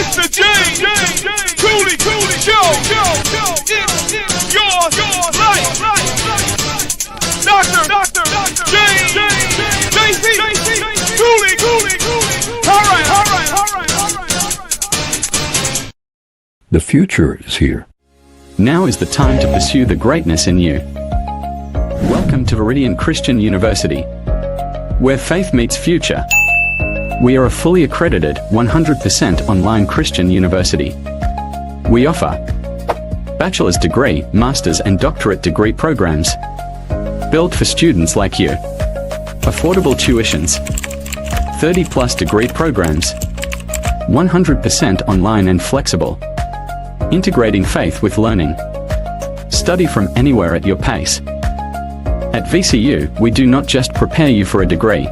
It's the James Cooley Show. It's your life. Dr. James JC Cooley. All right. The future is here. Now is the time to pursue the greatness in you. Welcome to Veridian Christian University, where faith meets future. We are a fully accredited, 100% online Christian university. We offer bachelor's degree, master's and doctorate degree programs, built for students like you. Affordable tuitions, 30+ degree programs, 100% online and flexible. Integrating faith with learning. Study from anywhere at your pace. At VCU, we do not just prepare you for a degree.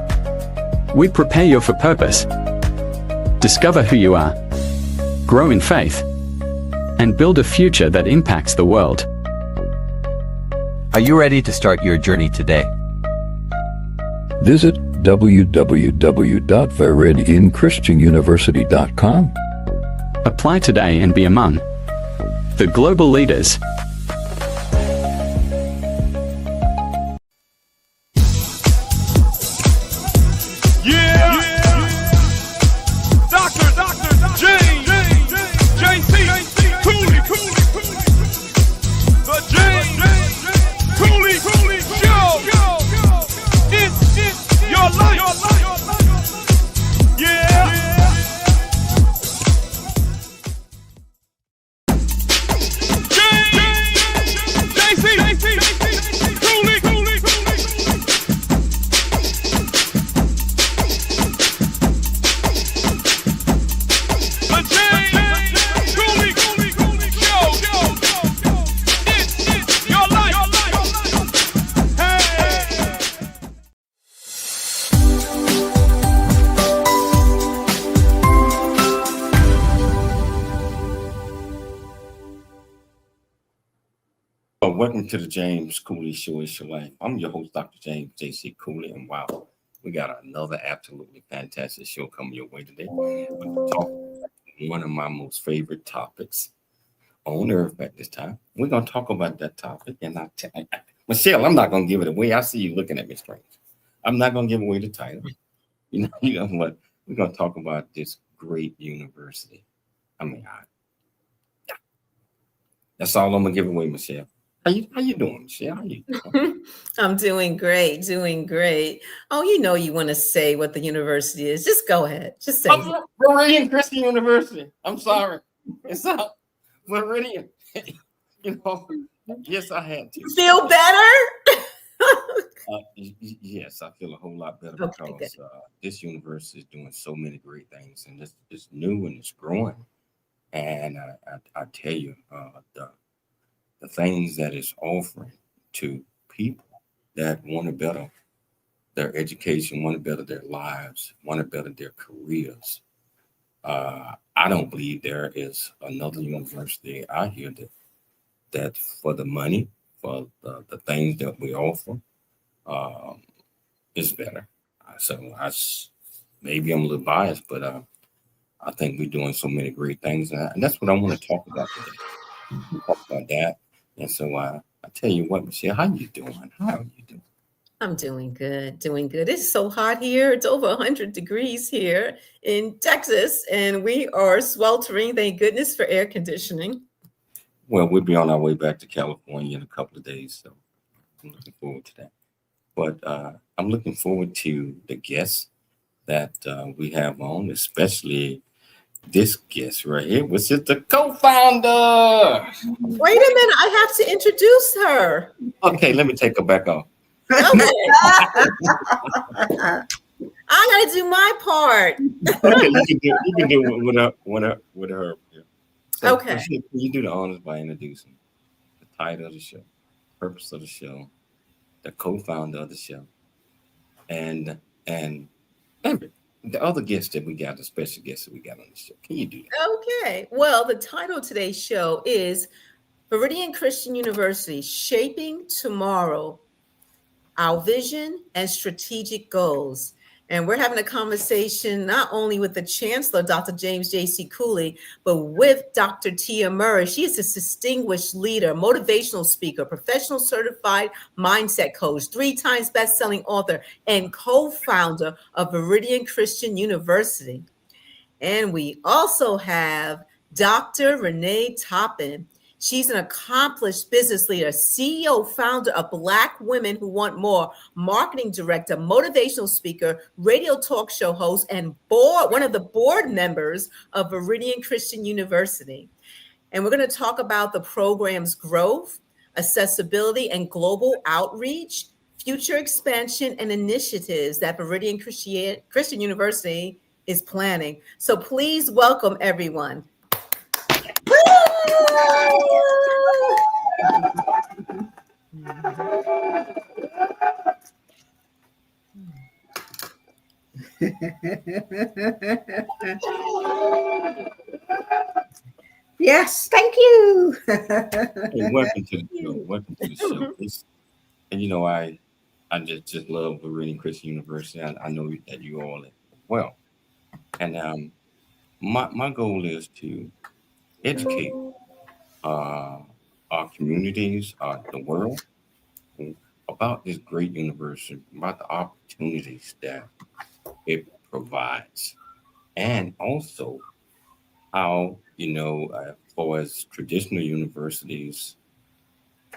We prepare you for purpose. Discover who you are, grow in faith, and build a future that impacts the world. Are you ready to start your journey today? Visit www.veridianchristianuniversity.com. Apply today and be among the global leaders. Welcome to the James Cooley Show. It's your life. I'm your host, Dr. James J.C. Cooley, and wow, we got another absolutely fantastic show coming your way today. We're going to talk about one of my most favorite topics on earth at this time. We're going to talk about that topic, and Michelle, I'm not going to give it away. I see you looking at me strange. I'm not going to give away the title. You know what? We're going to talk about this great university. That's all I'm going to give away, Michelle. How you doing, Michelle? How you doing? I'm doing great. Oh, you want to say what the university is. Just go ahead. Just say it. Veridian Christian University. I'm sorry. It's up. Veridian. Yes, I had to. You feel better? Yes, I feel a whole lot better because this university is doing so many great things, and it's new and it's growing. And I tell you, the things that it's offering to people that want to better their education, want to better their lives, want to better their careers. I don't believe there is another university out here that for the money, for the things that we offer, is better. So maybe I'm a little biased, but I think we're doing so many great things, and that's what I want to talk about today. Talk about that. And so I tell you what, Michelle, how you doing? How are you doing? I'm doing good. It's so hot here. It's over 100 degrees here in Texas, and we are sweltering. Thank goodness for air conditioning. Well, we'll be on our way back to California in a couple of days, so I'm looking forward to that. But I'm looking forward to the guests that we have on, especially this guest right here, which is the co-founder. Wait a minute, I have to introduce her. Okay, let me take her back off. Okay. I gotta do my part. Okay, you can do it with her. Yeah. So, okay. You do the honors by introducing the title of the show, purpose of the show, the co-founder of the show, and the other guests that we got, the special guests that we got on the show. Can you do that? Okay. Well, the title of today's show is Veridian Christian University, Shaping Tomorrow, Our Vision and Strategic Goals. And we're having a conversation not only with the Chancellor, Dr. James J.C. Cooley, but with Dr. Tia Murry. She is a distinguished leader, motivational speaker, professional certified mindset coach, 3 times best-selling author, and co-founder of Veridian Christian University. And we also have Dr. Renee Toppin. She's an accomplished business leader, CEO, founder of Black Women Who Want More, marketing director, motivational speaker, radio talk show host, and one of the board members of Veridian Christian University. And we're going to talk about the program's growth, accessibility, and global outreach, future expansion, and initiatives that Veridian Christian University is planning. So please welcome everyone. Yes, thank you. Hey, welcome to the show. Welcome to the show. And I just love Veridian Christian University. I know that you all well. And my goal is to educate our communities, the world, about this great university, about the opportunities that it provides, and also how, as far as traditional universities,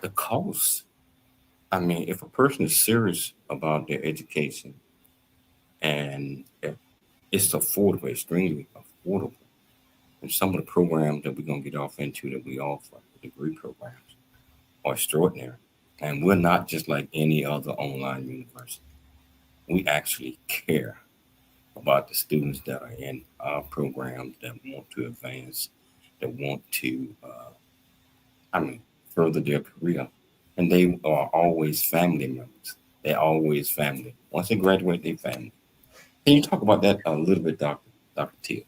the cost. I mean, if a person is serious about their education and it's affordable, extremely affordable, and some of the programs that we're going to get off into that we offer, the degree programs, are extraordinary. And we're not just like any other online university. We actually care about the students that are in our programs that want to advance, that want to, further their career. And they are always family members. They're always family. Once they graduate, they family. Can you talk about that a little bit, Dr. Tia?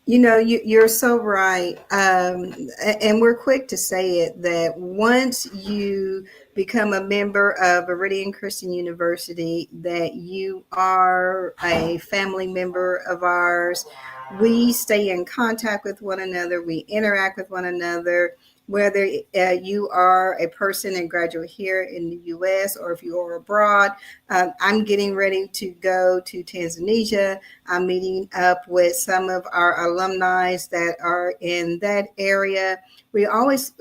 You're so right. And we're quick to say it that once you become a member of Veridian Christian University, that you are a family member of ours. We stay in contact with one another. We interact with one another. Whether you are a person and graduate here in the U.S. or if you are abroad. I'm getting ready to go to Tanzania. I'm meeting up with some of our alumni that are in that area. We always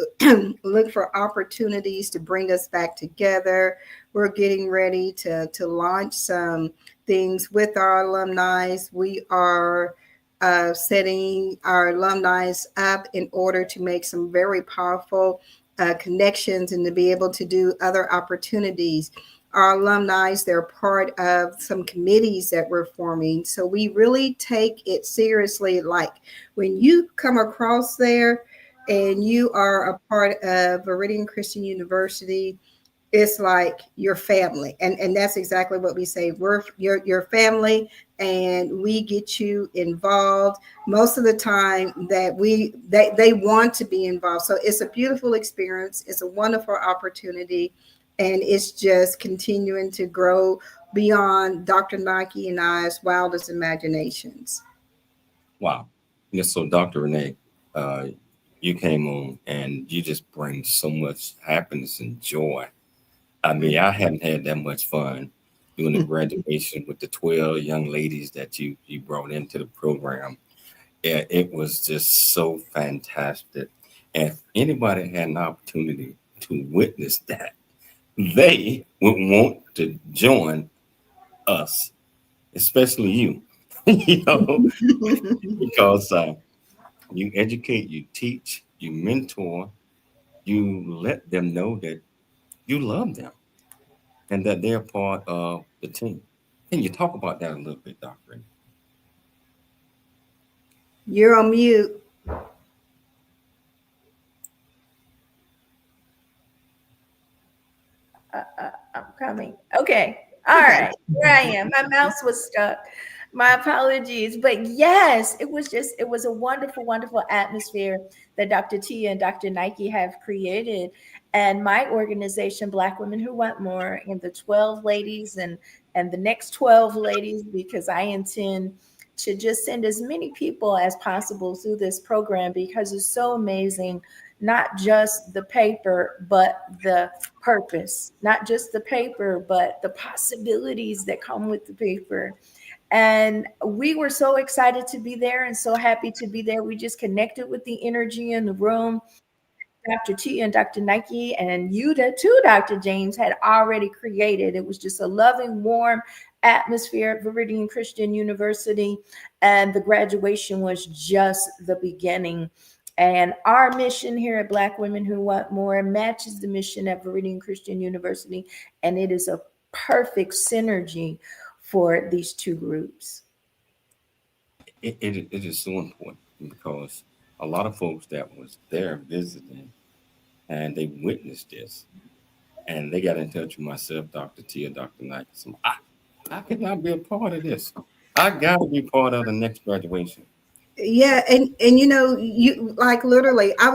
look for opportunities to bring us back together. We're getting ready to launch some things with our alumni. We are setting our alumni up in order to make some very powerful connections and to be able to do other opportunities. Our alumni, they're part of some committees that we're forming. So we really take it seriously. Like when you come across there and you are a part of Veridian Christian University, it's like your family. And that's exactly what we say. We're your family, and we get you involved most of the time that they want to be involved. So it's a beautiful experience. It's a wonderful opportunity. And it's just continuing to grow beyond Dr. Naike and I's wildest imaginations. Wow. Yes, so Dr. Renee, you came on and you just bring so much happiness and joy. I mean, I haven't had that much fun doing the graduation with the 12 young ladies that you brought into the program. Yeah, it was just so fantastic. And if anybody had an opportunity to witness that, they would want to join us, especially you, because you educate, you teach, you mentor, you let them know that you love them and that they're part of the team. Can you talk about that a little bit, Dr.? You're on mute. I'm coming. Okay. All right. Here I am. My mouse was stuck. My apologies. But yes, it was a wonderful, wonderful atmosphere that Dr. Tia and Dr. Naike have created. And my organization, Black Women Who Want More, and the 12 ladies and and the next 12 ladies, because I intend to just send as many people as possible through this program because it's so amazing. Not just the paper, but the purpose, not just the paper, but the possibilities that come with the paper. And we were so excited to be there and so happy to be there. We just connected with the energy in the room. Dr. T and Dr. Naike and you too, Dr. James, had already created. It was just a loving, warm atmosphere at Veridian Christian University. And the graduation was just the beginning. And our mission here at Black Women Who Want More matches the mission at Veridian Christian University. And it is a perfect synergy for these two groups. It is so important because a lot of folks that was there visiting and they witnessed this and they got in touch with myself, Dr. T and Dr. Knight. So I could not be a part of this. I got to be part of the next graduation. Yeah, and you like literally, I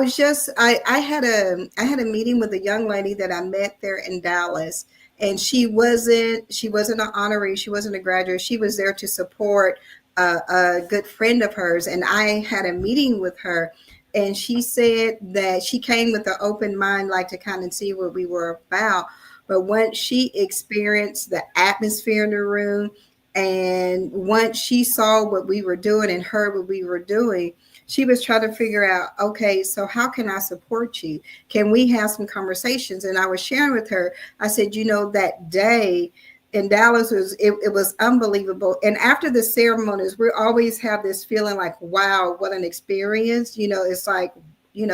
had a meeting with a young lady that I met there in Dallas, and she wasn't an honoree, she wasn't a graduate, she was there to support a good friend of hers, and I had a meeting with her, and she said that she came with an open mind, like to kind of see what we were about, but once she experienced the atmosphere in the room, and once she saw what we were doing and heard what we were doing, she was trying to figure out, okay, so how can I support you? Can we have some conversations? And I was sharing with her, I said, that day in Dallas it was unbelievable. And after the ceremonies, we always have this feeling like, wow, what an experience. It's like,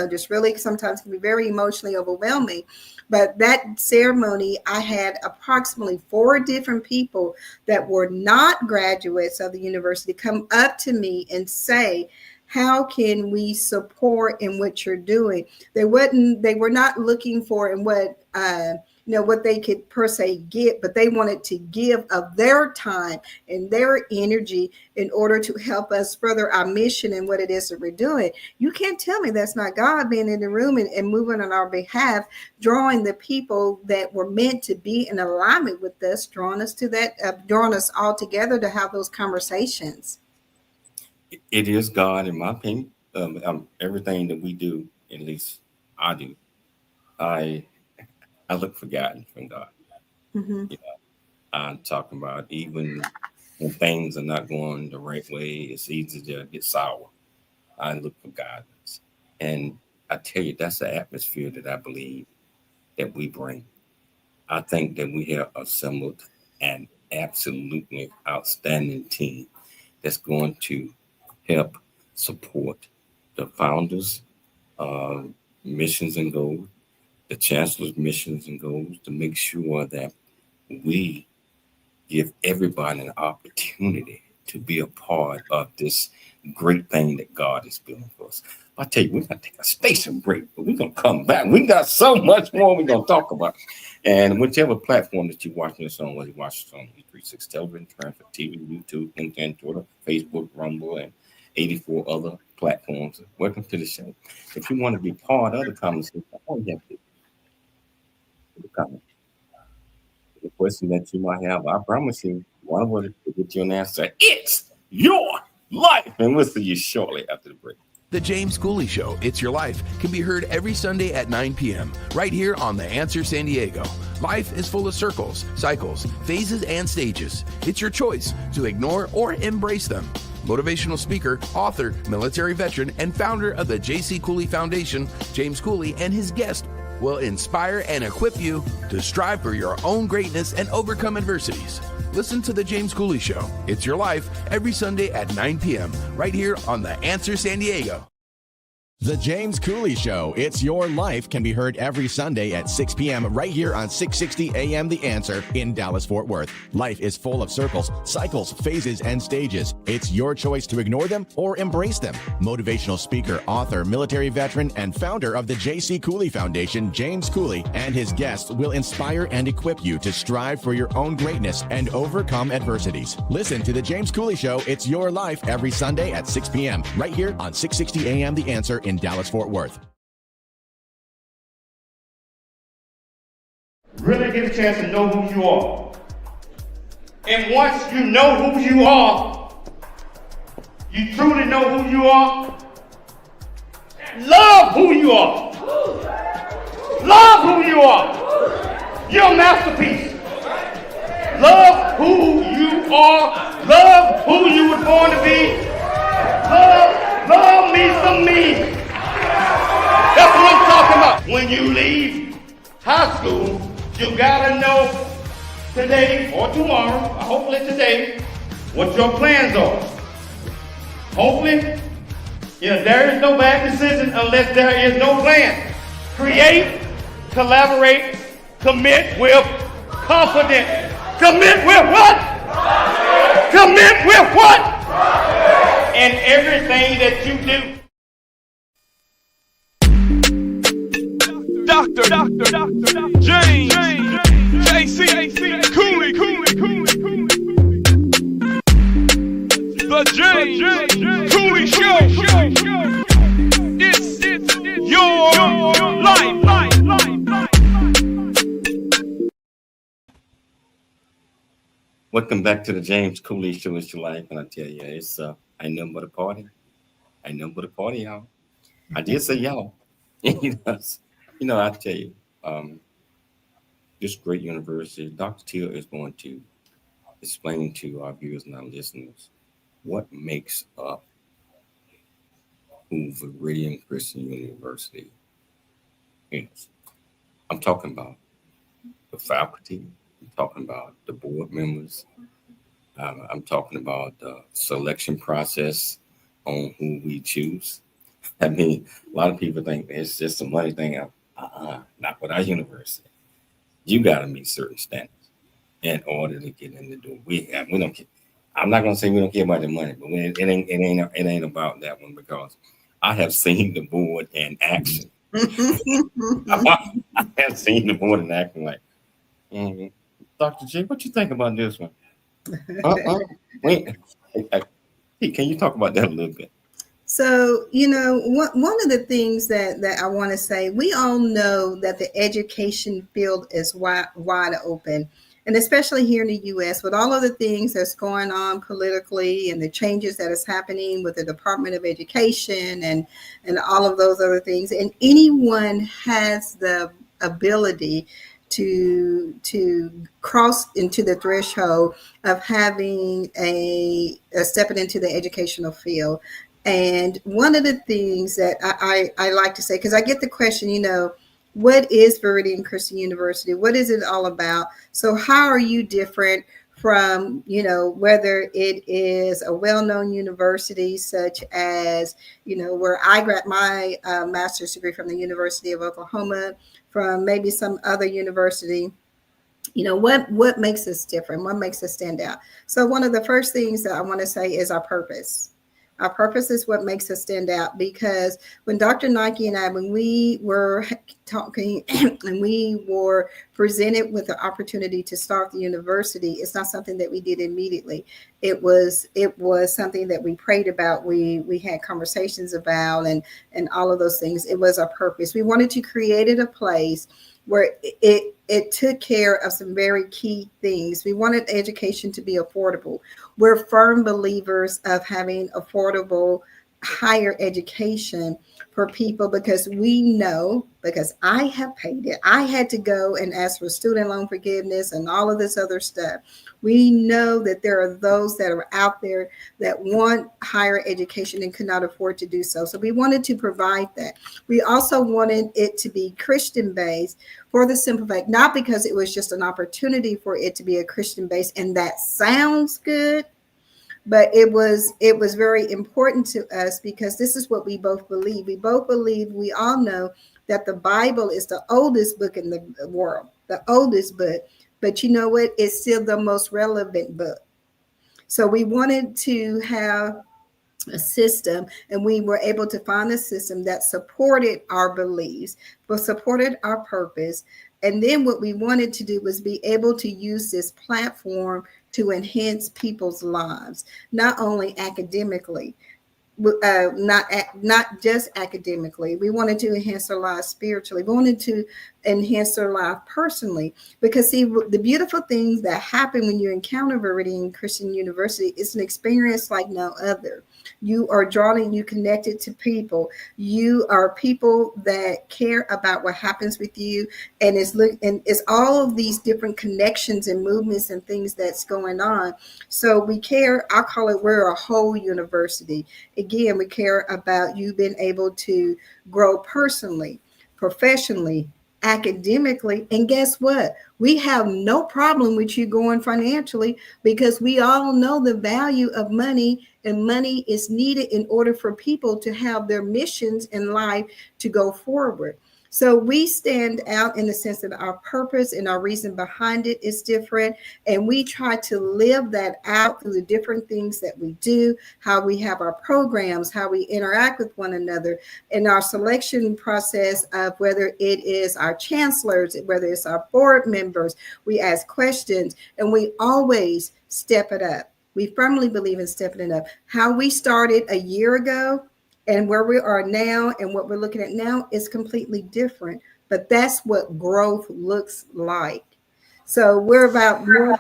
just really sometimes can be very emotionally overwhelming. But that ceremony, I had approximately 4 different people that were not graduates of the university come up to me and say, how can we support in what you're doing? They were not looking for in what they could per se get, but they wanted to give of their time and their energy in order to help us further our mission and what it is that we're doing. You can't tell me that's not God being in the room and moving on our behalf, drawing the people that were meant to be in alignment with us, drawing us to that, drawing us all together to have those conversations. It is God, in my opinion. Everything that we do, at least I do, I look for guidance from God. Mm-hmm. I'm talking about even when things are not going the right way, it's easy to get sour. I look for guidance. And I tell you, that's the atmosphere that I believe that we bring. I think that we have assembled an absolutely outstanding team that's going to help support the founders' missions and goals, the chancellor's missions and goals, to make sure that we give everybody an opportunity to be a part of this great thing that God is building for us. I tell you, we're going to take a station break, but we're going to come back. We got so much more we're going to talk about. And whichever platform that you're watching this on, whether you watch this on E36 Television, Transfer TV, YouTube, LinkedIn, Twitter, Facebook, Rumble, and 84 other platforms, welcome to the show. If you want to be part of the conversation, all you have to do is comment. The question that you might have, I promise you, one of us will get you an answer. It's your life. And we'll see you shortly after the break. The James Cooley Show, It's Your Life, can be heard every Sunday at 9 p.m. right here on The Answer San Diego. Life is full of circles, cycles, phases, and stages. It's your choice to ignore or embrace them. Motivational speaker, author, military veteran, and founder of the J.C. Cooley Foundation, James Cooley, and his guest will inspire and equip you to strive for your own greatness and overcome adversities. Listen to The James Cooley Show, It's Your Life, every Sunday at 9 p.m. right here on The Answer San Diego. The James Cooley Show, It's Your Life, can be heard every Sunday at 6 p.m. right here on 660 AM The Answer in Dallas-Fort Worth. Life is full of circles, cycles, phases, and stages. It's your choice to ignore them or embrace them. Motivational speaker, author, military veteran, and founder of the J.C. Cooley Foundation, James Cooley, and his guests will inspire and equip you to strive for your own greatness and overcome adversities. Listen to The James Cooley Show, It's Your Life, every Sunday at 6 p.m. right here on 660 AM The Answer in Dallas-Fort Worth. Really get a chance to know who you are. And once you know who you are, you truly know who you are, love who you are. Love who you are. You're a masterpiece. Love who you are. Love who you were born to be. Love me some me. That's what I'm talking about. When you leave high school, you gotta know today or tomorrow, hopefully today, what your plans are. Hopefully, there is no bad decision unless there is no plan. Create, collaborate, commit with confidence. Commit with what? Commit with what? And everything that you do. Dr. James JC Cooley. The James Cooley Show. It's your life. Welcome back to the James Cooley Show. It's your life, and I tell you, it's ain't nothing but a party. Ain't nothing but a party, y'all. I did say y'all. I tell you, this great university, Dr. Teal is going to explain to our viewers and our listeners what makes up who Veridian Christian University is. I'm talking about the faculty. I'm talking about the board members. I'm talking about the selection process on who we choose. I mean, a lot of people think it's just a money thing. Not with our university. You got to meet certain standards in order to get in the door. We don't care. I'm not gonna say we don't care about the money, but it ain't about that one, because I have seen the board in action. I have seen the board in action. Like, Dr. J, what you think about this one? Wait, hey, can you talk about that a little bit? So, one of the things that I want to say, we all know that the education field is wide open. And especially here in the U.S., with all of the things that's going on politically and the changes that is happening with the Department of Education and all of those other things, and anyone has the ability to cross into the threshold of having a stepping into the educational field. And one of the things that I like to say, because I get the question, what is Veridian Christian University? What is it all about? So how are you different from, whether it is a well-known university such as, where I got my master's degree from the University of Oklahoma, from maybe some other university? What makes us different? What makes us stand out? So one of the first things that I want to say is our purpose. Our purpose is what makes us stand out, because when Dr. Naike and I, when we were talking and we were presented with the opportunity to start the university, it's not something that we did immediately. It was something that we prayed about. We had conversations about and all of those things. It was our purpose. We wanted to create a place where it took care of some very key things. We wanted education to be affordable. We're firm believers of having affordable higher education for people, because we know, because I have paid it. I had to go and ask for student loan forgiveness and all of this other stuff. We know that there are those that are out there that want higher education and could not afford to do so. So we wanted to provide that. We also wanted it to be Christian based, for the simple fact, not because it was just an opportunity for it to be a Christian based, and that sounds good, but it was very important to us, because this is what we both believe. We all know that the Bible is the oldest book in the world, the oldest book. But you know what? It's still the most relevant book. So we wanted to have a system, and we were able to find a system that supported our beliefs, but supported our purpose. And then what we wanted to do was be able to use this platform to enhance people's lives, not only academically, not just academically. We wanted to enhance their lives spiritually. We wanted enhance their life personally. Because see, the beautiful things that happen when you encounter Veridian Christian University is an experience like no other. You are drawn, you connected to people. You are people that care about what happens with you, and it's all of these different connections and movements and things that's going on. So we care. I call it, we're a whole university. Again, we care about you being able to grow personally, professionally, academically, and guess what? We have no problem with you going financially, because we all know the value of money, and money is needed in order for people to have their missions in life to go forward. So we stand out in the sense that our purpose and our reason behind it is different. And we try to live that out through the different things that we do, how we have our programs, how we interact with one another, in our selection process of whether it is our chancellors, whether it's our board members. We ask questions, and we always step it up. We firmly believe in stepping it up. How we started a year ago and where we are now and what we're looking at now is completely different. But that's what growth looks like. So we're about more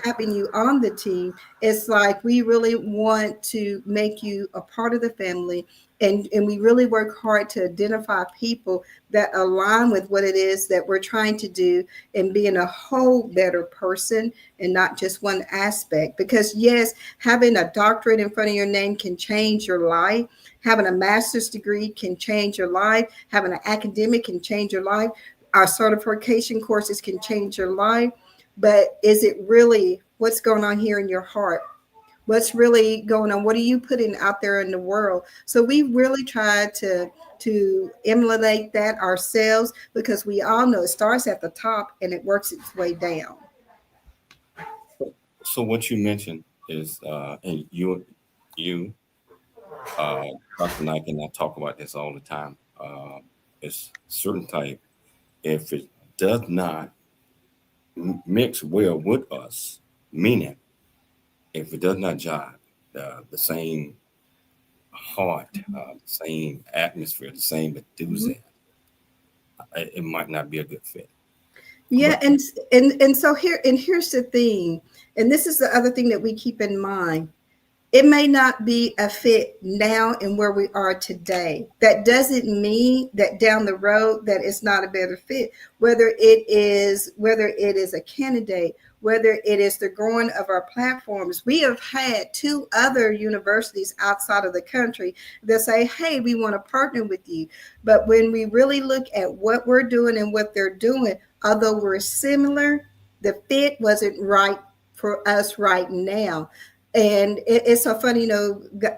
having you on the team. It's like we really want to make you a part of the family. And we really work hard to identify people that align with what it is that we're trying to do and being a whole better person and not just one aspect. Because yes, having a doctorate in front of your name can change your life. Having a master's degree can change your life. Having an academic can change your life. Our certification courses can change your life. But is it really what's going on here in your heart? What's really going on? What are you putting out there in the world? So we really try to emulate that ourselves, because we all know it starts at the top and it works its way down. So what you mentioned is, and you, Dr. Naike and I talk about this all the time. It's certain type. If it does not mix well with us, meaning if it does not jive, the same heart, the same atmosphere, the same enthusiasm, it might not be a good fit. Yeah, and so here's the thing, and this is the other thing that we keep in mind. It may not be a fit now and where we are today. That doesn't mean that down the road that it's not a better fit. Whether it is a candidate, whether it is the growing of our platforms. We have had 2 other universities outside of the country that say, hey, we want to partner with you. But when we really look at what we're doing and what they're doing, although we're similar, the fit wasn't right for us right now. And it's so funny,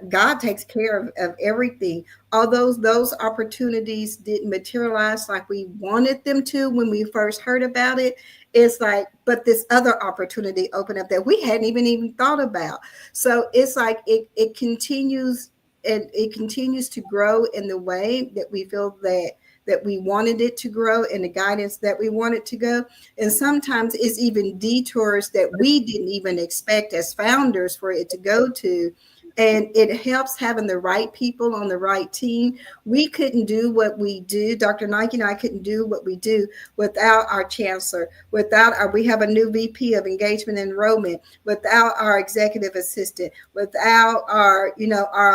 God takes care of everything. Although those opportunities didn't materialize like we wanted them to when we first heard about it, it's like, but this other opportunity opened up that we hadn't even thought about. So it's like it continues, and it continues to grow in the way that we feel that we wanted it to grow, and the guidance that we wanted to go. And sometimes it's even detours that we didn't even expect as founders for it to go to. And it helps having the right people on the right team. We couldn't do what we do. Dr. Naike and I couldn't do what we do without our chancellor, we have a new VP of engagement and enrollment, without our executive assistant, without our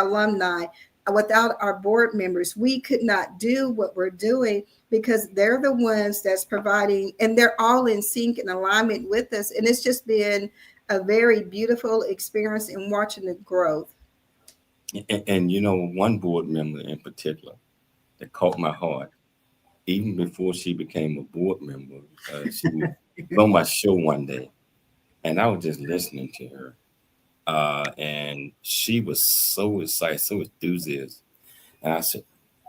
alumni, without our board members. We could not do what we're doing, because they're the ones that's providing, and they're all in sync and alignment with us. And it's just been a very beautiful experience in watching the growth. And one board member in particular that caught my heart, even before she became a board member, she was on my show one day, and I was just listening to her. And she was so excited, so enthusiastic. And I said,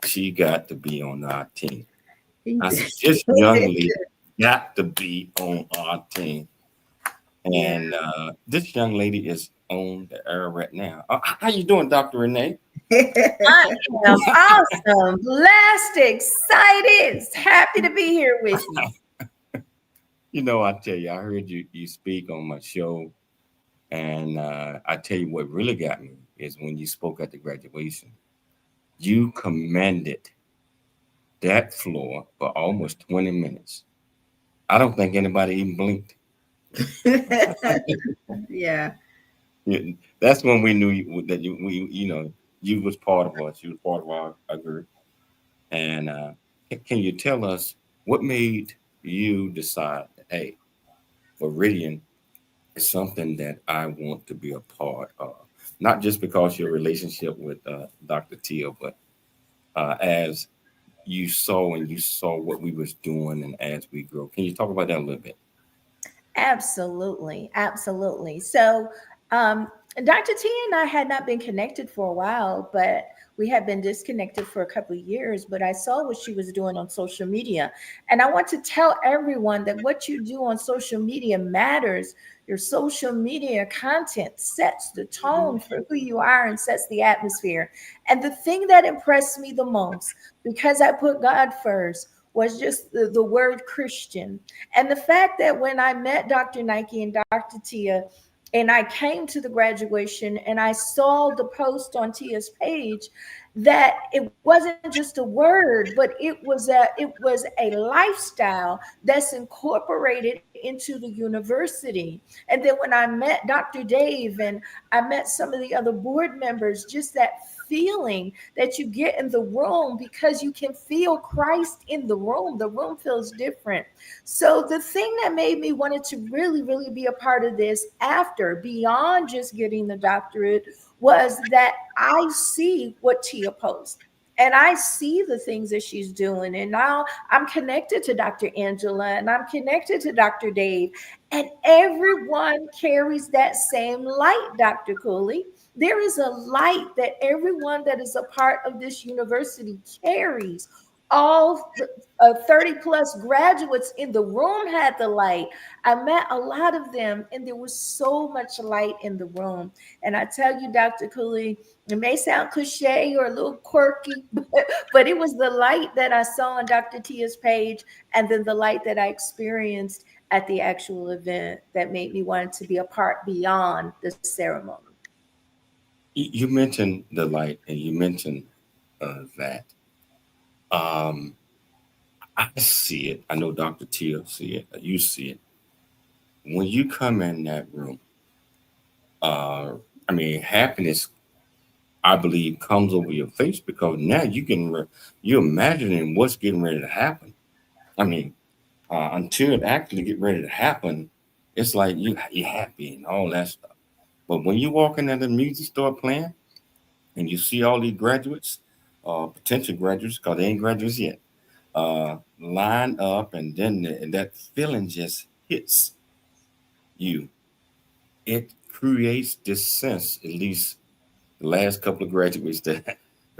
she got to be on our team. I said, this young lady got to be on our team. And this young lady is on the air right now. How you doing, Dr. Renee? I am awesome, blessed, excited, happy to be here with you. I tell you, I heard you speak on my show. And I tell you what really got me is when you spoke at the graduation. You commended that floor for almost 20 minutes. I don't think anybody even blinked. Yeah. That's when we knew that you was part of us. You was part of our group. And can you tell us what made you decide, hey, Veridian is something that I want to be a part of? Not just because your relationship with Dr. Tia, but as you saw what we was doing and as we grow. Can you talk about that a little bit? Absolutely. Absolutely. So, Dr. T and I had not been connected for a while, but we had been disconnected for a couple of years, but I saw what she was doing on social media. And I want to tell everyone that what you do on social media matters. Your social media content sets the tone for who you are and sets the atmosphere. And the thing that impressed me the most, because I put God first, was just the word Christian. And the fact that when I met Dr. Naike and Dr. Tia, and I came to the graduation and I saw the post on Tia's page, that it wasn't just a word, but it was a lifestyle that's incorporated into the university. And then when I met Dr. Dave and I met some of the other board members, just that feeling that you get in the room, because you can feel Christ in the room feels different. So the thing that made me wanted to really, really be a part of this after, beyond just getting the doctorate, was that I see what Tia posts. And I see the things that she's doing. And now I'm connected to Dr. Angela and I'm connected to Dr. Dave. And everyone carries that same light, Dr. Cooley. There is a light that everyone that is a part of this university carries. All 30 plus graduates in the room had the light. I met a lot of them, and there was so much light in the room. And I tell you, Dr. Cooley, it may sound cliche or a little quirky, but it was the light that I saw on Dr. Tia's page, and then the light that I experienced at the actual event that made me want to be a part beyond the ceremony. You mentioned the light, and you mentioned that. I see it. I know Dr. Tia see it. You see it. When you come in that room, happiness, I believe, comes over your face because now you're imagining what's getting ready to happen. Until it actually get ready to happen, it's like you're happy and all that stuff. But when you walk into the music store playing and you see all these graduates, potential graduates, because they ain't graduates yet, line up, and then that feeling just hits you. It creates this sense, at least the last couple of graduates the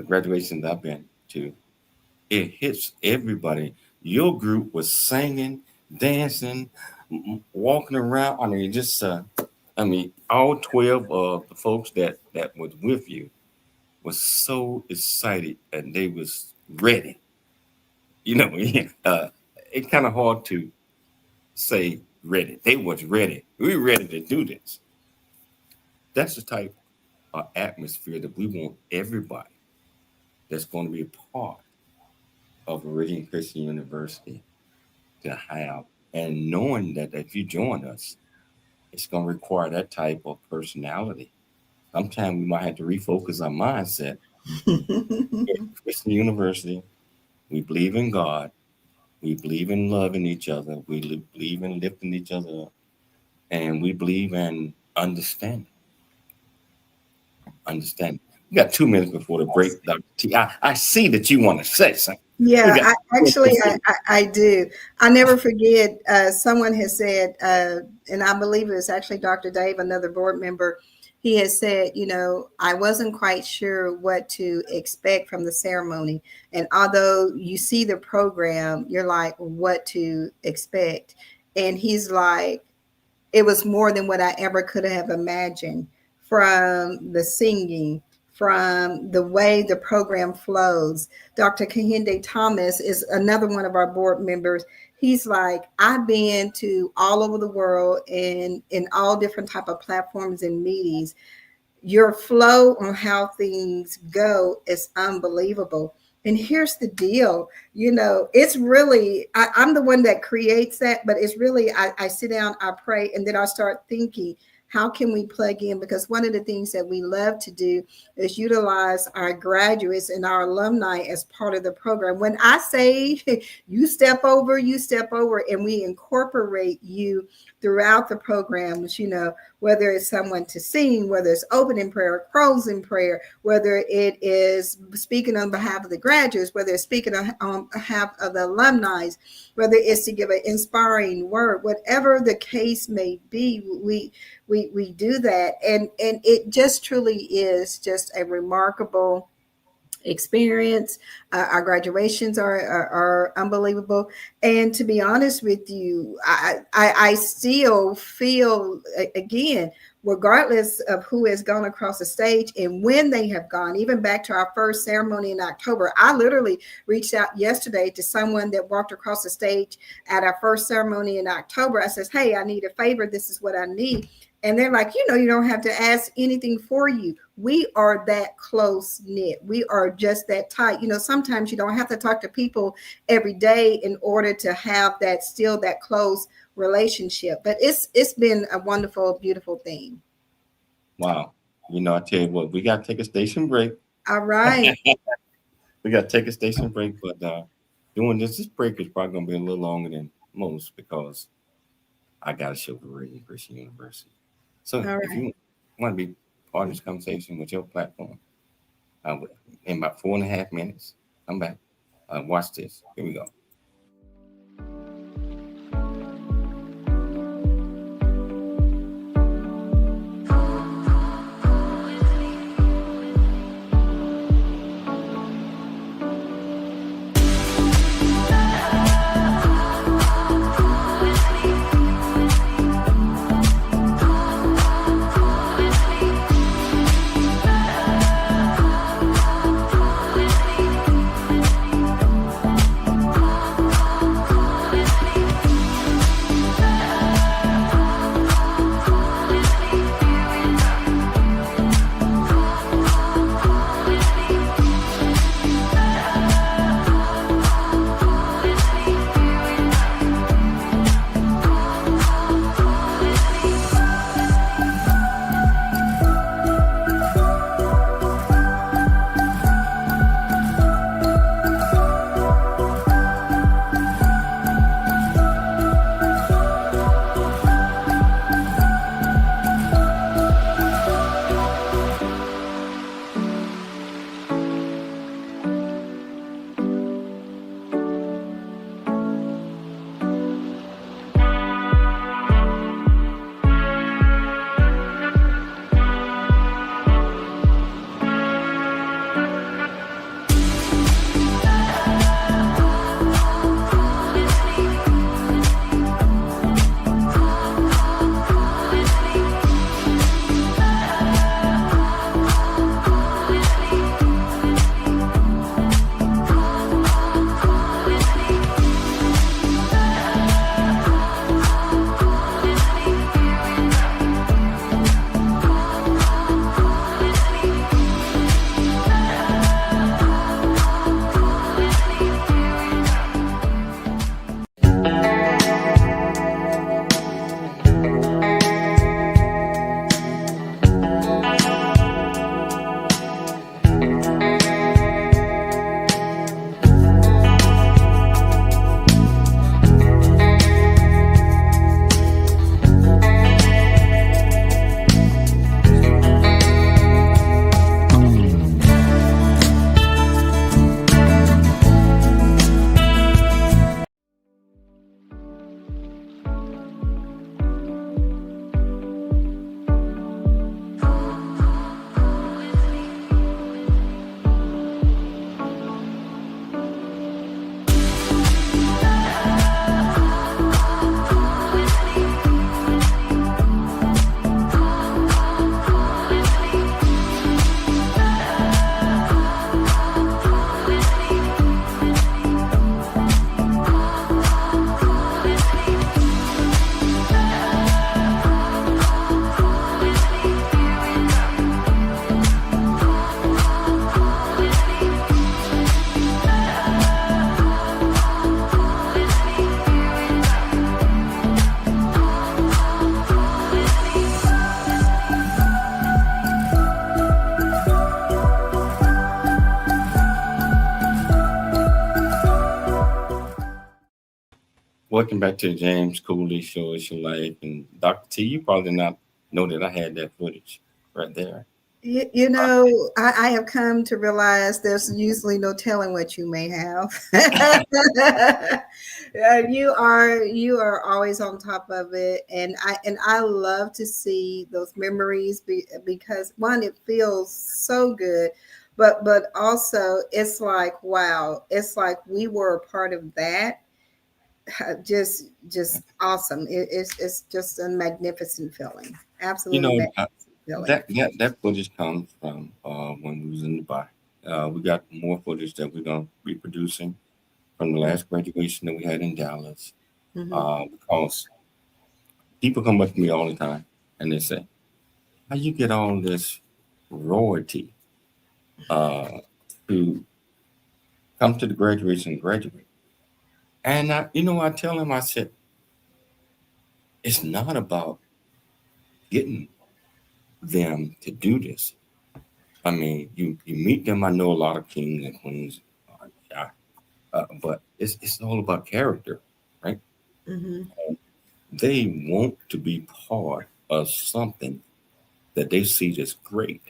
graduations I've been to, it hits everybody. Your group was singing, dancing, walking around. All 12 of the folks that was with you was so excited and they was ready. It's kind of hard to say ready. They was ready. We were ready to do this. That's the type of atmosphere that we want everybody that's going to be a part of Veridian Christian University to have. And knowing that if you join us, it's going to require that type of personality. Sometimes we might have to refocus our mindset. In Christian University, we believe in God. We believe in loving each other. We believe in lifting each other up. And we believe in understanding. We got 2 minutes before the break, Dr. T. I see that you want to say something. Yeah, I do. I never forget, someone has said, and I believe it was actually Dr. Dave, another board member, he has said, I wasn't quite sure what to expect from the ceremony. And although you see the program, you're like, what to expect? And he's like, it was more than what I ever could have imagined, from the singing, from the way the program flows. Dr. Kahinde Thomas is another one of our board members. He's like, I've been to all over the world and in all different type of platforms and meetings. Your flow on how things go is unbelievable. And here's the deal, it's really, I'm the one that creates that, but it's really, I sit down, I pray, and then I start thinking, how can we plug in? Because one of the things that we love to do is utilize our graduates and our alumni as part of the program. When I say you step over, and we incorporate you throughout the programs, whether it's someone to sing, whether it's opening prayer, closing prayer, whether it is speaking on behalf of the graduates, whether it's speaking on behalf of the alumni, whether it's to give an inspiring word, whatever the case may be, we do that. And it just truly is just a remarkable experience. Our graduations are unbelievable. And to be honest with you, I still feel, again, regardless of who has gone across the stage and when they have gone, even back to our first ceremony in October, I literally reached out yesterday to someone that walked across the stage at our first ceremony in October. I says, hey, I need a favor. This is what I need. And they're like, you don't have to ask anything for you. We are that close knit. We are just that tight. Sometimes you don't have to talk to people every day in order to have that close relationship. But it's been a wonderful, beautiful thing. Wow. I tell you what, we got to take a station break. All right. We got to take a station break, but doing this break is probably going to be a little longer than most because I got to show Veridian Christian University. So if you want to be part of this conversation with your platform, in about 4.5 minutes, come back. Watch this. Here we go. Welcome back to the James Cooley Show. It's your life. And Dr. T, you probably did not know that I had that footage right there. You know, I have come to realize there's usually no telling what you may have. You are always on top of it, and I love to see those memories because one, it feels so good, but also it's like, wow, it's like we were a part of that. Just awesome. It's just a magnificent feeling. Absolutely magnificent feeling. That footage comes from when we was in Dubai. We got more footage that we're gonna be producing from the last graduation that we had in Dallas. Because people come up to me all the time and they say, "How you get all this royalty to come to the graduation and graduate?" And I tell them, I said, it's not about getting them to do this. I mean, you meet them. I know a lot of kings and queens, but it's all about character, right? They want to be part of something that they see that's great,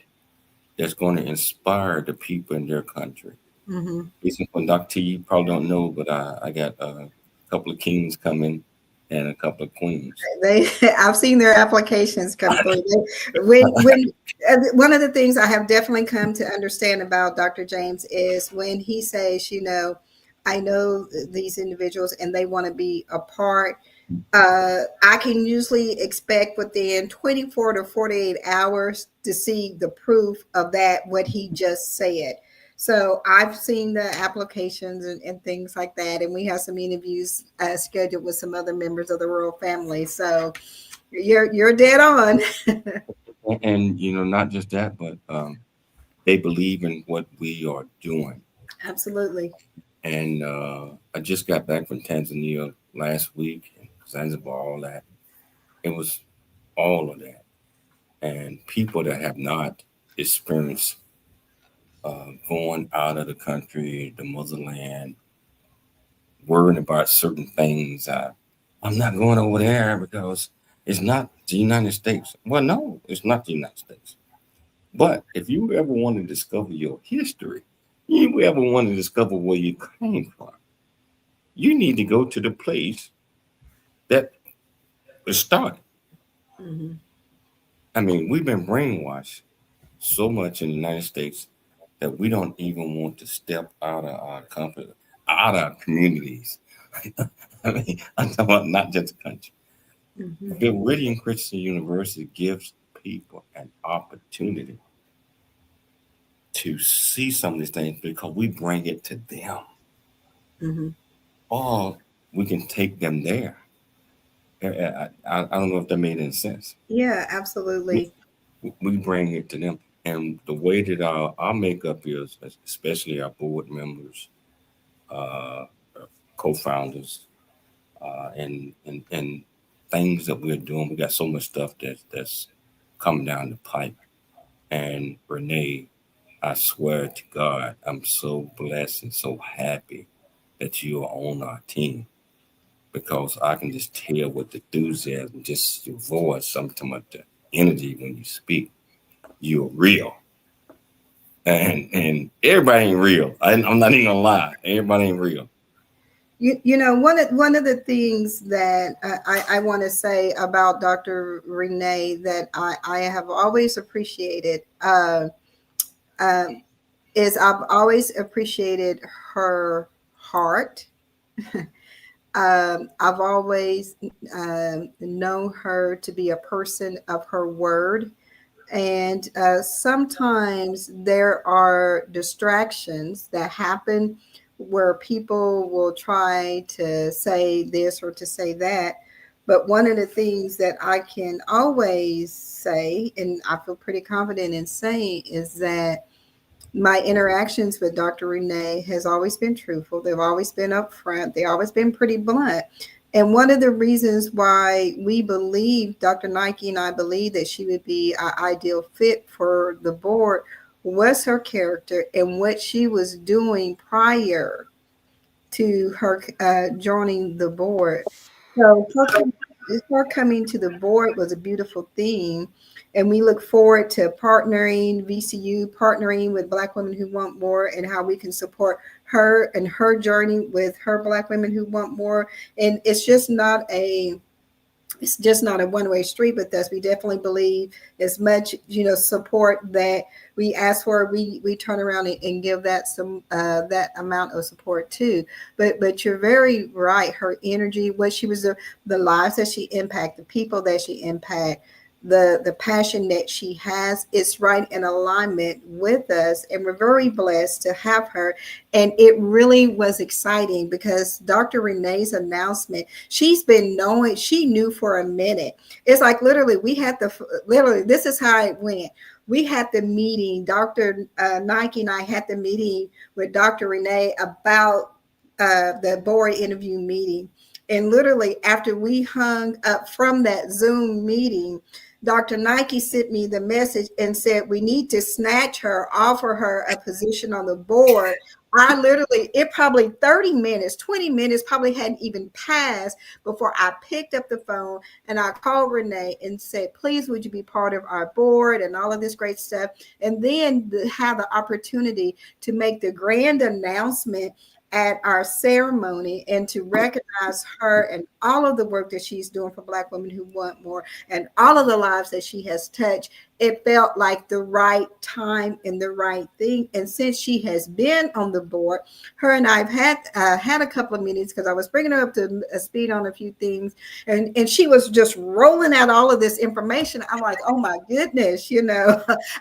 that's going to inspire the people in their country. When Dr. T, you probably don't know, but I got a couple of kings coming and a couple of queens. I've seen their applications come through. When one of the things I have definitely come to understand about Dr. James is when he says, I know these individuals and they want to be a part. I can usually expect within 24 to 48 hours to see the proof of that, what he just said. So I've seen the applications and things like that. And we have some interviews scheduled with some other members of the royal family. So you're dead on. And, not just that, but they believe in what we are doing. Absolutely. And I just got back from Tanzania last week, Zanzibar, all that. It was all of that. And people that have not experienced going out of the country, the motherland, worrying about certain things. I'm not going over there because it's not the United States. Well, no, it's not the United States. But if you ever want to discover your history, you ever want to discover where you came from, you need to go to the place that was started. I mean, we've been brainwashed so much in the United States that we don't even want to step out of our comfort, out of our communities. I mean, I'm talking about not just the country. The Veridian Christian University gives people an opportunity to see some of these things because we bring it to them. Or we can take them there. I don't know if that made any sense. Yeah, absolutely. We bring it to them. And the way that our makeup is, especially our board members, co-founders, and things that we're doing, we got so much stuff that's coming down the pipe. And Renee, I swear to God, I'm so blessed and so happy that you are on our team, because I can just tell with the enthusiasm, just your voice, something about the energy when you speak. You're real. And everybody ain't real. I'm not even gonna lie. Everybody ain't real. One of the things that I want to say about Dr. Renee that I have always appreciated is I've always appreciated her heart. I've always known her to be a person of her word. And sometimes there are distractions that happen where people will try to say this or to say that. But one of the things that I can always say, and I feel pretty confident in saying, is that my interactions with Dr. Renee has always been truthful. They've always been upfront. They've always been pretty blunt. And one of the reasons why we believe, Dr. Naike and I believe, that she would be an ideal fit for the board was her character and what she was doing prior to her joining the board. So her coming to the board was a beautiful thing. And we look forward to partnering, VCU, partnering with Black Women Who Want More, and how we can support her and her journey with her Black women who want more. And it's just not a one-way street with us. We definitely believe as much, support that we ask for, we turn around and give that some that amount of support too. But you're very right. Her energy, what she was, the lives that she impacted, the people that she impacted, the passion that she has is right in alignment with us, and we're very blessed to have her. And it really was exciting because Dr. Renee's announcement, she knew for a minute. It's like literally this is how it went. We had the meeting, Dr. Naike and I had the meeting with Dr. Renee about the board interview meeting. And literally after we hung up from that Zoom meeting, Dr. Naike sent me the message and said, we need to snatch her, offer her a position on the board. It probably 30 minutes, 20 minutes probably hadn't even passed before I picked up the phone and I called Renee and said, please, would you be part of our board and all of this great stuff? And then have the opportunity to make the grand announcement at our ceremony and to recognize her and all of the work that she's doing for Black women who want more and all of the lives that she has touched. It felt like the right time and the right thing. And since she has been on the board, her and I've had a couple of meetings because I was bringing her up to speed on a few things. And she was just rolling out all of this information. I'm like, oh my goodness,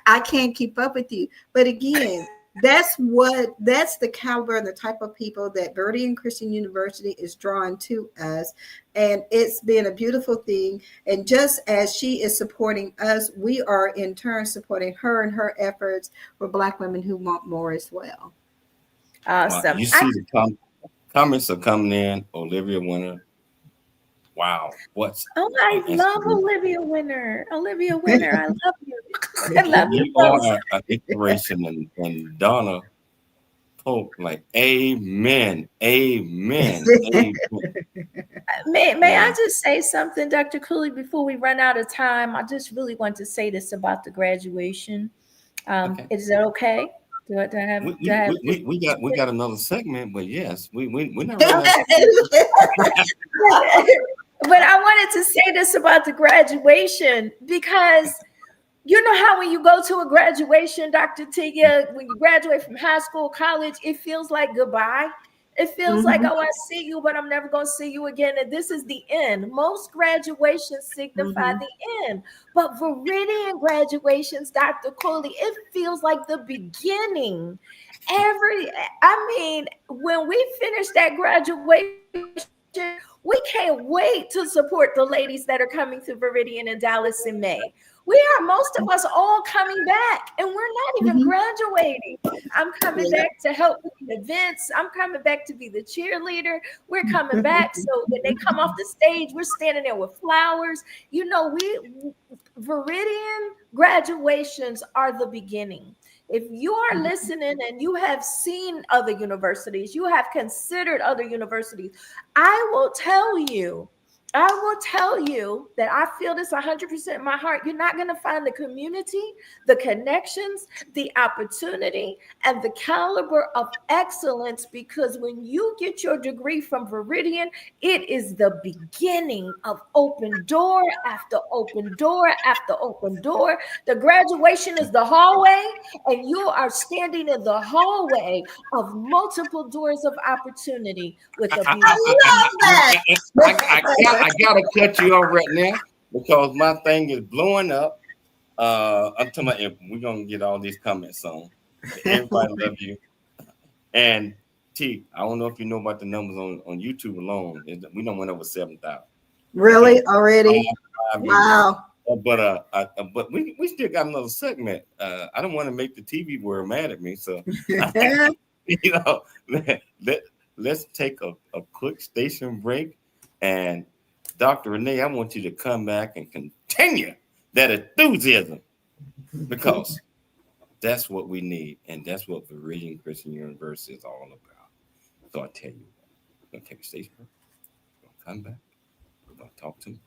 I can't keep up with you. But again, that's the caliber and the type of people that Veridian Christian University is drawing to us. And it's been a beautiful thing. And just as she is supporting us, we are in turn supporting her and her efforts for Black women who want more as well. Awesome. You see the comments are coming in. Olivia Winter. Wow. I love Olivia Winter. Olivia Winter, I love you. I love you. You are an inspiration. And Donna Pope, like, amen. Amen. Amen. May I just say something, Dr. Cooley, before we run out of time? I just really want to say this about the graduation. Okay. Is that okay? Do I have? We got another segment, but yes, we're not. But I wanted to say this about the graduation because you know how when you go to a graduation, Dr. Tia, when you graduate from high school, college, it feels like goodbye. It feels like, oh, I see you, but I'm never going to see you again. And this is the end. Most graduations signify the end. But Veridian graduations, Dr. Cooley, it feels like the beginning. When we finish that graduation, we can't wait to support the ladies that are coming to Veridian in Dallas in May. Most of us all coming back, and we're not even graduating. I'm coming back to help with the events. I'm coming back to be the cheerleader. We're coming back. So when they come off the stage, we're standing there with flowers. Veridian graduations are the beginning. If you are listening and you have seen other universities, you have considered other universities, I will tell you that I feel this 100% in my heart. You're not going to find the community, the connections, the opportunity, and the caliber of excellence, because when you get your degree from Veridian, it is the beginning of open door after open door after open door. The graduation is the hallway, and you are standing in the hallway of multiple doors of opportunity with a beautiful. I gotta cut you off right now because my thing is blowing up. I'm talking about we're gonna get all these comments on. Everybody love you. And T, I don't know if you know about the numbers on YouTube alone. We don't went over 7,000. Really? Already? Wow. But we still got another segment. I don't want to make the TV world mad at me, so let's take a quick station break. And Dr. Renee, I want you to come back and continue that enthusiasm, because that's what we need, and that's what Veridian Christian University is all about. So I tell you what. We're gonna take a stage break. We're gonna come back. We're gonna talk to him.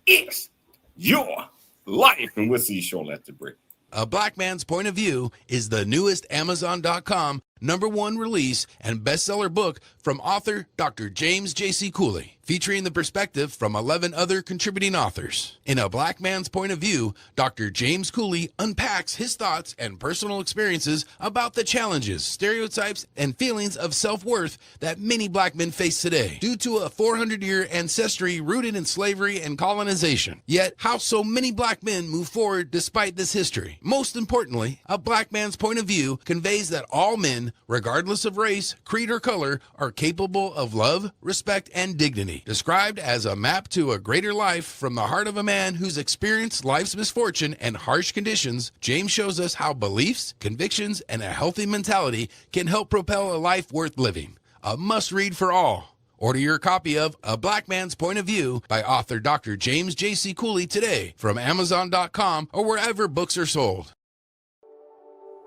It's your life, and we'll see you shortly after the break. A Black Man's Point of View is the newest Amazon.com #1 release and bestseller book from author Dr. James J.C. Cooley, featuring the perspective from 11 other contributing authors. In A Black Man's Point of View, Dr. James Cooley unpacks his thoughts and personal experiences about the challenges, stereotypes, and feelings of self-worth that many black men face today due to a 400-year ancestry rooted in slavery and colonization. Yet, how so many black men move forward despite this history. Most importantly, A Black Man's Point of View conveys that all men, regardless of race, creed, or color, are capable of love, respect, and dignity. Described as a map to a greater life from the heart of a man who's experienced life's misfortune and harsh conditions, James shows us how beliefs, convictions, and a healthy mentality can help propel a life worth living. A must-read for all. Order your copy of A Black Man's Point of View by author Dr. James J.C. Cooley today from Amazon.com or wherever books are sold.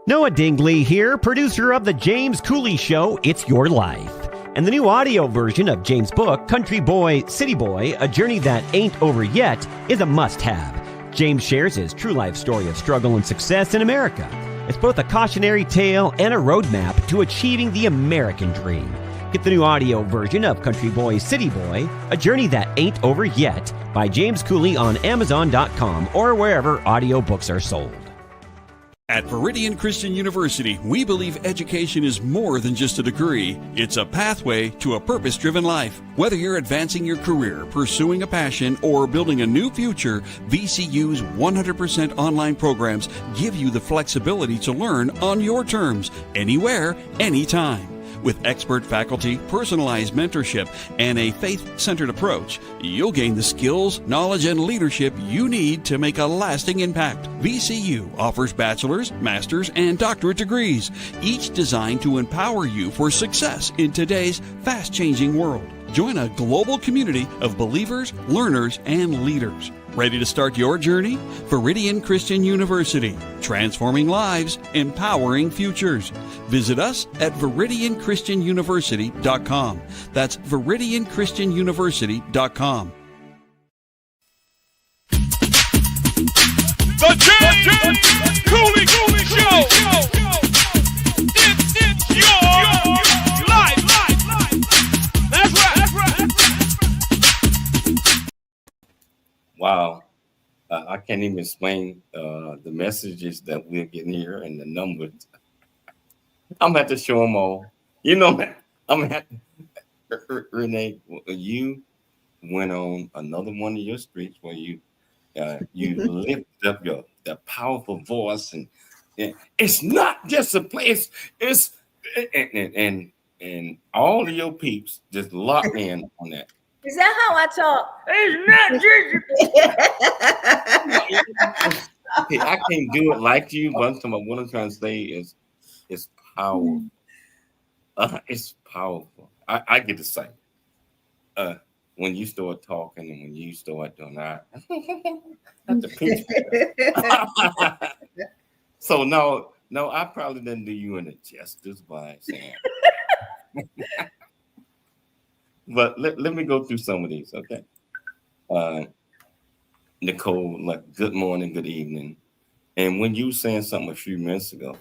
Noah Dingley here, producer of The James Cooley Show, It's Your Life. And the new audio version of James' book, Country Boy, City Boy, A Journey That Ain't Over Yet, is a must-have. James shares his true life story of struggle and success in America. It's both a cautionary tale and a roadmap to achieving the American dream. Get the new audio version of Country Boy, City Boy, A Journey That Ain't Over Yet by James Cooley on Amazon.com or wherever audiobooks are sold. At Veridian Christian University, we believe education is more than just a degree. It's a pathway to a purpose-driven life. Whether you're advancing your career, pursuing a passion, or building a new future, VCU's 100% online programs give you the flexibility to learn on your terms, anywhere, anytime. With expert faculty, personalized mentorship, and a faith-centered approach, you'll gain the skills, knowledge, and leadership you need to make a lasting impact. VCU offers bachelor's, master's, and doctorate degrees, each designed to empower you for success in today's fast-changing world. Join a global community of believers, learners, and leaders. Ready to start your journey? Veridian Christian University, transforming lives, empowering futures. Visit us at VeridianChristianUniversity.com. That's VeridianChristianUniversity.com. The James Cooley Show. It's your life. That's right. Wow. I can't even explain the messages that we're getting here and the numbers. I'm going to have to show them all. You know, man, I'm going to have to. Renee, you went on another one of your streets where you lift up the powerful voice, and it's not just a place. It's and all of your peeps just lock in on that. Is that how I talk? It's not Okay, I can't do it like you, but what I'm trying to say is it's powerful. It's powerful. I get to say, when you start talking and when you start doing that, that's the pinch. So no, I probably didn't do you any justice by saying. But let me go through some of these, okay? Nicole, like, good morning, good evening. And when you were saying something a few minutes ago,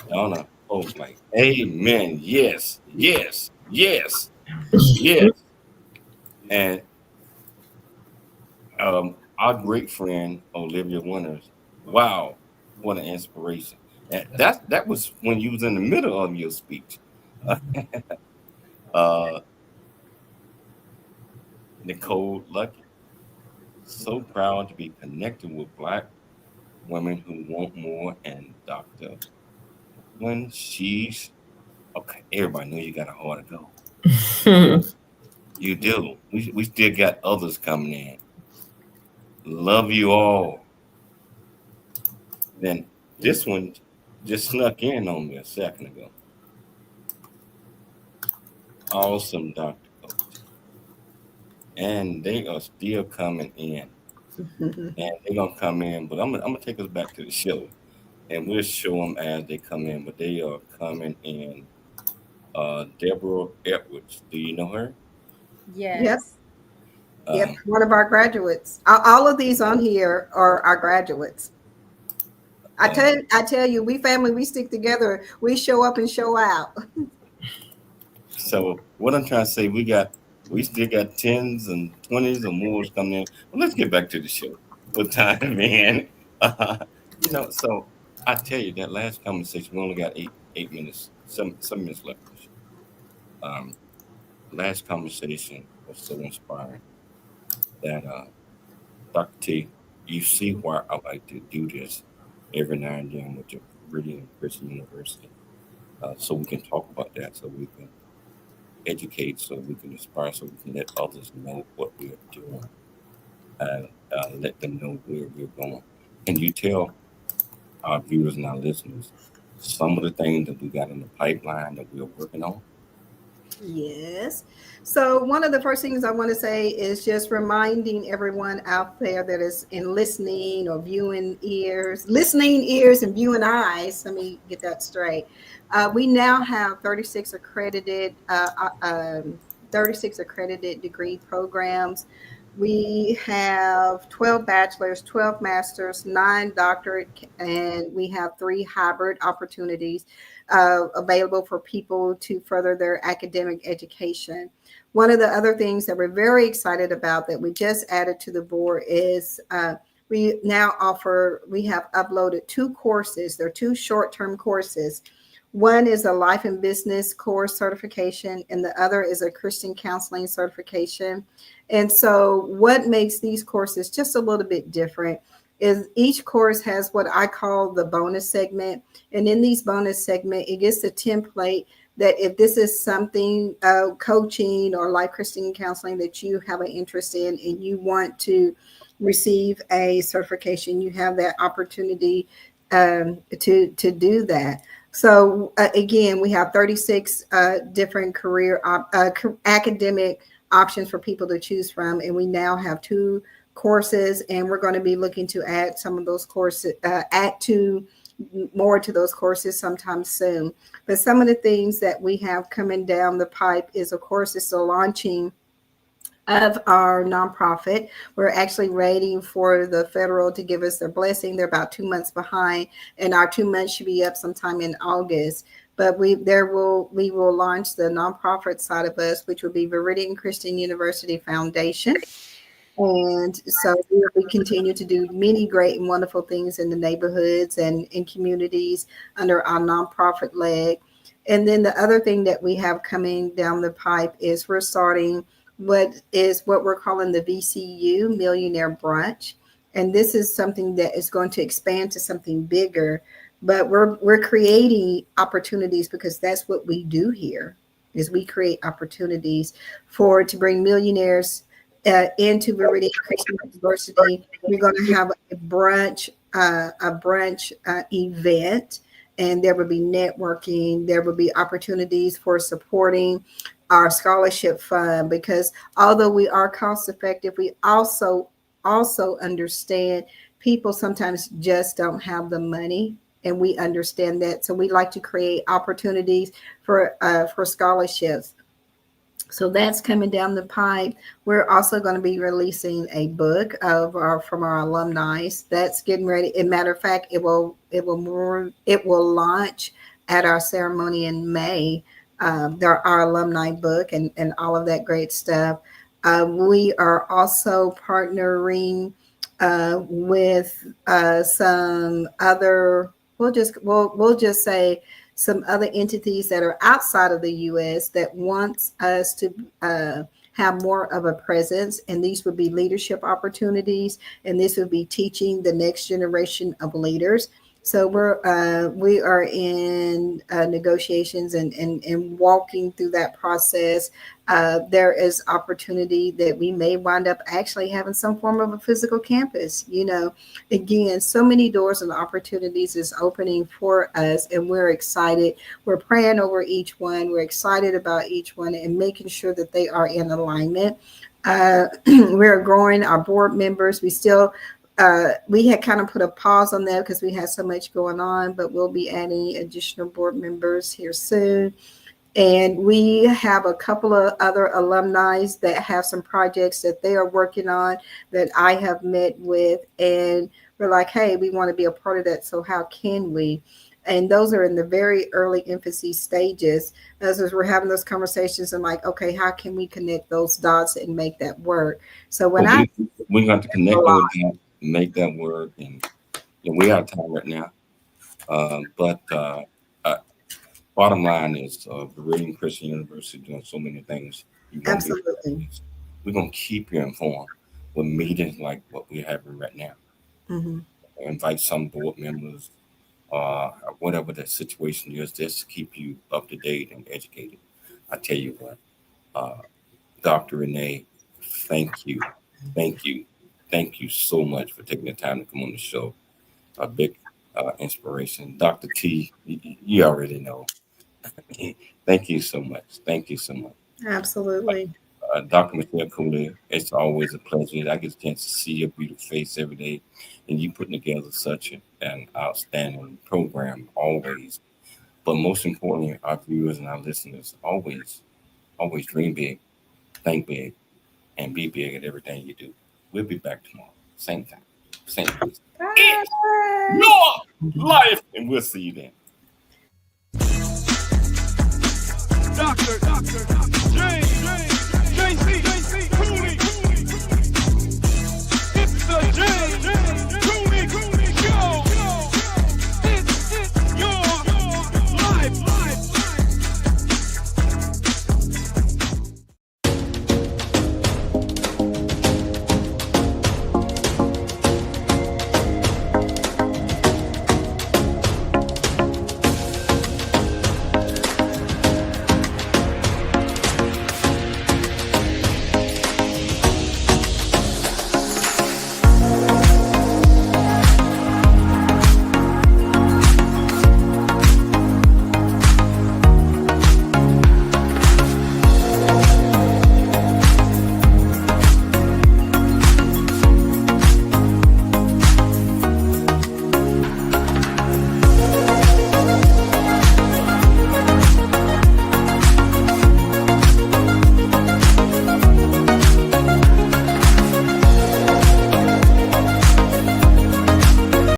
Donna, like, amen, yes. And our great friend, Olivia Winters, wow, what an inspiration. And that was when you was in the middle of your speech. Nicole Lucky, so proud to be connected with Black women who want more, and Dr. When she's okay, everybody know you got a heart to go. You do. We still got others coming in. Love you all. Then this one just snuck in on me a second ago. Awesome, Dr. Coach. And they are still coming in. And they're going to come in, but I'm going to take us back to the show. And we'll show them as they come in, but they are coming in Deborah Edwards. Do you know her? Yes. Yep, one of our graduates. All of these on here are our graduates. I tell you, we family, we stick together. We show up and show out. So what I'm trying to say, we still got 10s and 20s and more coming in. Well, let's get back to the show for time, man. So I tell you that last conversation, we only got eight minutes, some minutes left. Last conversation was so inspiring that Dr. T, you see why I like to do this every now and then with the Veridian Christian University, so we can talk about that, so we can educate, so we can inspire, so we can let others know what we're doing, and let them know where we're going. Can you tell our viewers and our listeners some of the things that we got in the pipeline that we're working on? Yes. So one of the first things I want to say is just reminding everyone out there that is in listening or viewing ears, listening ears and viewing eyes. Let me get that straight. We now have 36 accredited degree programs. We have 12 bachelors, 12 masters, 9 doctorate, and we have 3 hybrid opportunities available for people to further their academic education. One of the other things that we're very excited about that we just added to the board is we have uploaded 2 courses. They're 2 short-term courses. One is a life and business course certification, and the other is a Christian counseling certification. And so what makes these courses just a little bit different is each course has what I call the bonus segment. And in these bonus segment, it gets a template that if this is something, coaching or life Christian counseling that you have an interest in and you want to receive a certification, you have that opportunity to do that. So again, we have 36 different career academic options for people to choose from, and we now have 2 courses, and we're going to be looking to add some of those courses, more to those courses sometime soon. But some of the things that we have coming down the pipe is, of course, it's the launching of our nonprofit. We're actually waiting for the federal to give us their blessing. They're about 2 months behind, and our 2 months should be up sometime in August. But we will launch the nonprofit side of us, which will be Veridian Christian University Foundation. And so we continue to do many great and wonderful things in the neighborhoods and in communities under our nonprofit leg. And then the other thing that we have coming down the pipe is we're starting what we're calling the VCU Millionaire Brunch. And this is something that is going to expand to something bigger, but we're creating opportunities because that's what we do here, is we create opportunities to bring millionaires into Veridian Christian University. We're going to have a brunch event, and there will be networking. There will be opportunities for supporting our scholarship fund, because although we are cost effective, we also understand people sometimes just don't have the money, and we understand that. So we like to create opportunities for scholarships. So that's coming down the pipe. We're also going to be releasing a book from our alumni. That's getting ready. As a matter of fact, it will launch at our ceremony in May. Our alumni book and all of that great stuff. We are also partnering with some other. We'll just say some other entities that are outside of the U.S. that wants us to have more of a presence, and these would be leadership opportunities, and this would be teaching the next generation of leaders. So we are in negotiations and walking through that process. There is opportunity that we may wind up actually having some form of a physical campus. Again, so many doors and opportunities is opening for us, and we're excited. We're praying over each one. We're excited about each one and making sure that they are in alignment. We're growing our board members. We had kind of put a pause on that because we had so much going on, but we'll be adding additional board members here soon. And we have a couple of other alumni that have some projects that they are working on that I have met with. And we're like, hey, we want to be a part of that. So how can we? And those are in the very early infancy stages. As we're having those conversations, I'm like, okay, how can we connect those dots and make that work? So when we got to connect those dots, make that work, and we out of time right now. But bottom line is, Veridian Christian University doing so many things. Absolutely. We're going to keep you informed with meetings like what we're having right now. Mm-hmm. Invite some board members, whatever the situation is, just to keep you up to date and educated. I tell you what, Dr. Renee, thank you so much for taking the time to come on the show. A big inspiration. Dr. T, you already know. Thank you so much. Absolutely. Dr. Michelle Cooley, it's always a pleasure. I get a chance to see your beautiful face every day, and you putting together such an outstanding program always. But most importantly, our viewers and our listeners always dream big, think big, and be big at everything you do. We'll be back tomorrow, same time, same place. It's your life, and we'll see you then. Dr. James J.C. Cooley.